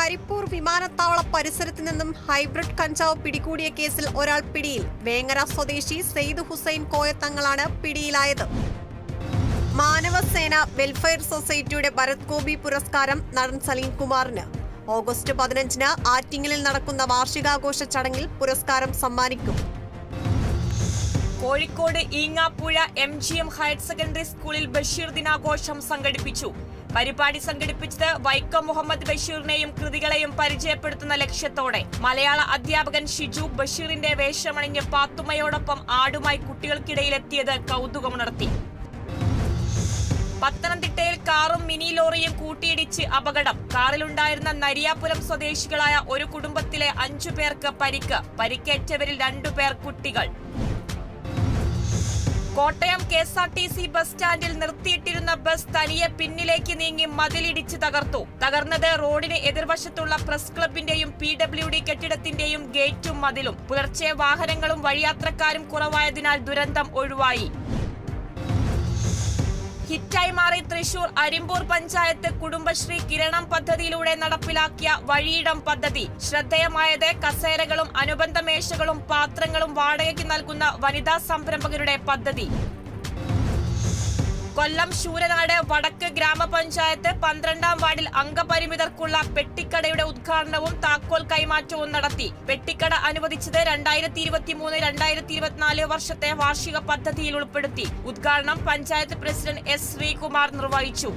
കരിപ്പൂർ വിമാനത്താവള പരിസരത്ത് നിന്നും ഹൈബ്രിഡ് കഞ്ചാവ് പിടികൂടിയ കേസിൽ ഒരാൾ പിടിയിൽ. വേങ്ങര സ്വദേശി സെയ്ദ് ഹുസൈൻ കോയത്തങ്ങളാണ് പിടിയിലായത്. മാനവസേന വെൽഫെയർ സൊസൈറ്റിയുടെ ഭരത് ഗോപി പുരസ്കാരം നടൻ സലീം കുമാറിന്. ഓഗസ്റ്റ് 15-ന് ആറ്റിങ്ങലിൽ നടക്കുന്ന വാർഷികാഘോഷ ചടങ്ങിൽ പുരസ്കാരം സമ്മാനിക്കും. Kozhikode Eengapuzha MGM higher secondary സ്കൂളിൽ ബഷീർ ദിനാഘോഷം സംഘടിപ്പിച്ചു. പരിപാടി സംഘടിപ്പിച്ചത് വൈക്കം മുഹമ്മദ് ബഷീറിനെയും കൃതികളെയും പരിചയപ്പെടുത്തുന്ന ലക്ഷ്യത്തോടെ. മലയാള അധ്യാപകൻ ഷിജു ബഷീറിന്റെ വേഷമണിഞ്ഞ് പാത്തുമ്മയോടൊപ്പം ആടുമായി കുട്ടികൾക്കിടയിലെത്തിയത് കൗതുകമുണർത്തി. പത്തനംതിട്ടയിൽ കാറും മിനി ലോറിയും കൂട്ടിയിടിച്ച് അപകടം. കാറിലുണ്ടായിരുന്ന നരിയാപുരം സ്വദേശികളായ ഒരു കുടുംബത്തിലെ 5 പേർക്ക് പരിക്ക്. പരിക്കേറ്റവരിൽ 2 പേർ കുട്ടികൾ. കോട്ടയം KSRTC ബസ് സ്റ്റാൻഡിൽ നിർത്തിയിട്ടിരുന്ന ബസ് തനിയെ പിന്നിലേക്ക് നീങ്ങി മതിലിടിച്ച് തകർത്തു. തകർന്നത് റോഡിന് എതിർവശത്തുള്ള പ്രസ് ക്ലബിന്റെയും PWD കെട്ടിടത്തിന്റെയും ഗേറ്റും മതിലും. പുലർച്ചെ വാഹനങ്ങളും വഴിയാത്രക്കാരും കുറവായതിനാൽ ദുരന്തം ഒഴിവായി. ഹിറ്റായി മാറി തൃശൂർ അരിമ്പൂർ പഞ്ചായത്ത് കുടുംബശ്രീ കിരണം പദ്ധതിയിലൂടെ നടപ്പിലാക്കിയ വഴിയിടം പദ്ധതി. ശ്രദ്ധേയമായത് കസേരകളും അനുബന്ധ മേശകളും പാത്രങ്ങളും വാടകയ്ക്ക് നൽകുന്ന വനിതാ സംരംഭകരുടെ പദ്ധതി. കൊല്ലം ശൂരനാട് വടക്ക് ഗ്രാമപഞ്ചായത്ത് 12-ാം വാർഡിൽ അംഗപരിമിതർക്കുള്ള പെട്ടിക്കടയുടെ ഉദ്ഘാടനവും താക്കോൽ കൈമാറ്റവും നടത്തി. പെട്ടിക്കട അനുവദിച്ചത് 2023-2024 വർഷത്തെ വാർഷിക പദ്ധതിയിൽ ഉൾപ്പെടുത്തി. ഉദ്ഘാടനം പഞ്ചായത്ത് പ്രസിഡന്റ് S. ശ്രീകുമാർ നിർവഹിച്ചു.